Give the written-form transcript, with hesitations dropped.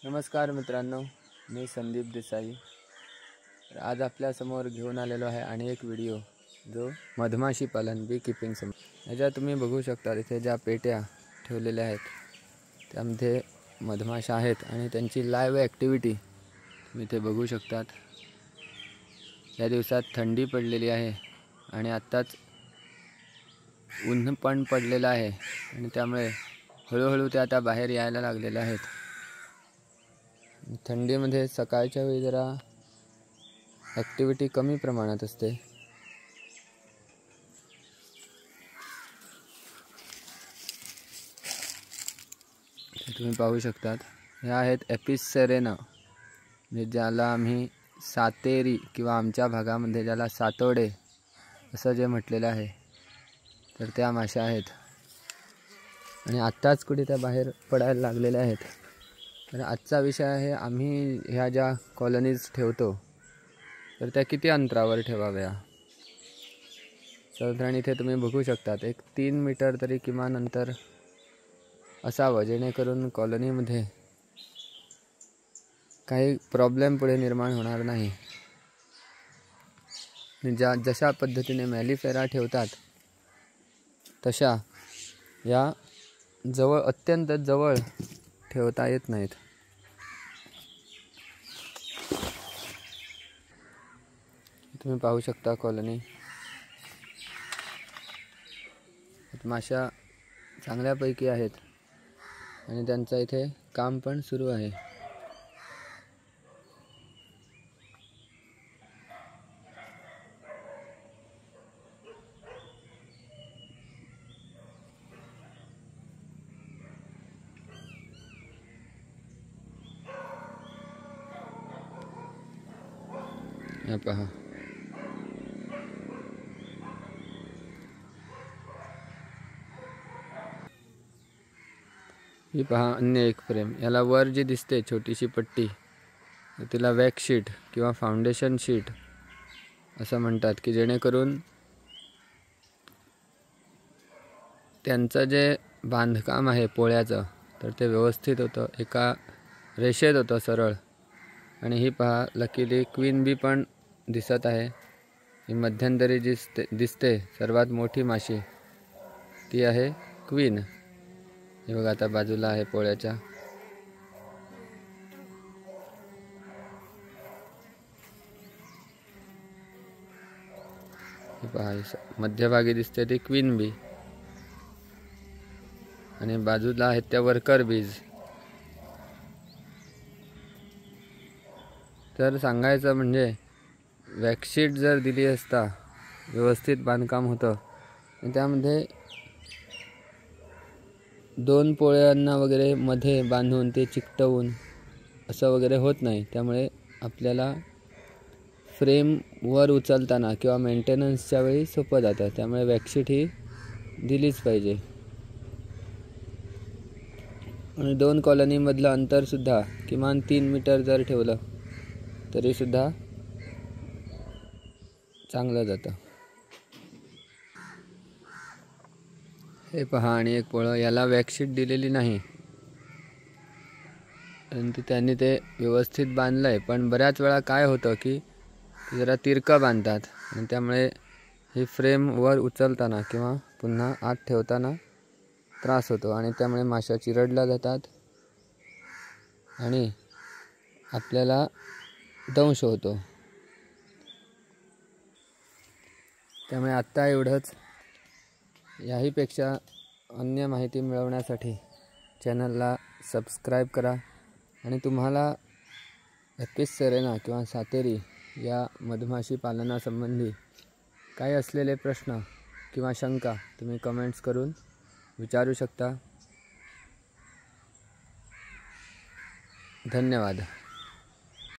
नमस्कार मित्रांनो, मी संदीप देसाई। आज आपल्यासमोर घेऊन आलेलो आहे आणि एक व्हिडिओ जो मधमाशी पालन बी किपिंग याच्यात तुम्ही बघू शकता। इथे ज्या पेट्या ठेवलेल्या आहेत त्यामध्ये मधमाशा आहेत आणि त्यांची लाईव्ह ॲक्टिव्हिटी तुम्ही इथे बघू शकतात। या दिवसात थंडी पडलेली आहे आणि आत्ताच ऊन पण पडलेलं आहे आणि त्यामुळे हळूहळू ते आता बाहेर यायला लागलेले आहेत। थंडीमध्ये सकाळच्या वेळी जरा ॲक्टिव्हिटी कमी प्रमाणात असते। तुम्ही पाहू शकतात, ह्या आहेत एपिस सेरेना, ज्याला आम्ही सातेरी किंवा आमच्या भागामध्ये ज्याला सातोडे असं जे म्हटलेलं आहे, तर त्या माशा आहेत आणि आत्ताच कुठे त्या बाहेर पडायला लागलेल्या आहेत। तर आजचा विषय आहे, आम्ही ह्या ज्या कॉलनीज ठेवतो तर त्या किती अंतरावर ठेवाव्या। साधारण इथे तुम्ही बघू शकतात, एक 3 मीटर तरी किमान अंतर असावं, जेणेकरून कॉलनीमध्ये काही प्रॉब्लेम पुढे निर्माण होणार नाही। जशा पद्धतीने मॅलिफेरा ठेवतात तशा या जवळ, अत्यंत जवळ ठेवता येत नाहीत। तुम्ही पाहू शकता कॉलनी, माशा चांगल्यापैकी आहेत आणि त्यांचं इथे काम पण सुरू आहे। या पहा, ही पहा अन्य एक फ्रेम। याला वर जी दिसते छोटीशी पट्टी, तिला वॅक्स शीट किंवा फाउंडेशन शीट असं म्हणतात, की जेणेकरून त्यांचं जे बांधकाम आहे पोळ्याचं तर ते व्यवस्थित होतं, एका रेषेत होतं सरळ। आणि ही पहा, लकीली क्वीन बी पण दिसत आहे। ही मध्यंतरी जी दिसते सर्वात मोठी माशी ती आहे क्वीन। हे बघा, आता बाजूला आहे पोळ्याच्या। हे पहा, मध्यभागी दिसते ती क्वीन बी आणि बाजूला आहेत त्या वर्कर बीज। तर सांगायचं म्हणजे वॅक्सशीट जर दिली असता, व्यवस्थित बांधकाम होतं, त्यामध्ये 2 पोळ्यांना वगैरे मध्ये बांधून ते चिकटवून असं वगैरे होत नाही। त्यामुळे आपल्याला फ्रेम वर उचलताना किंवा मेंटेनन्सच्या वेळी सोपं जातं। त्यामुळे वॅक्सशीट ही दिलीच पाहिजे। आणि 2 कॉलनीमधलं अंतरसुद्धा किमान 3 मीटर जर ठेवलं तरीसुद्धा चांगलं जातं। हे पहा, आणि एक पोळं, याला वॅक्सशीट दिलेली नाही, परंतु त्यांनी ते व्यवस्थित बांधलं आहे। पण बऱ्याच वेळा काय होतं की जरा तिरकं बांधतात आणि त्यामुळे ही फ्रेम वर उचलताना किंवा पुन्हा आत ठेवताना त्रास होतो आणि त्यामुळे माशा चिरडल्या जातात आणि आपल्याला दंश होतो। त्यामुळे आत्ता एवढंच। याहीपेक्षा अन्य माहिती मिळवण्यासाठी चॅनलला सबस्क्राईब करा आणि तुम्हाला एपिस सेरेना किंवा सातेरी या मधमाशी पालनासंबंधी काही असलेले प्रश्न किंवा शंका तुम्ही कमेंट्स करून विचारू शकता। धन्यवाद।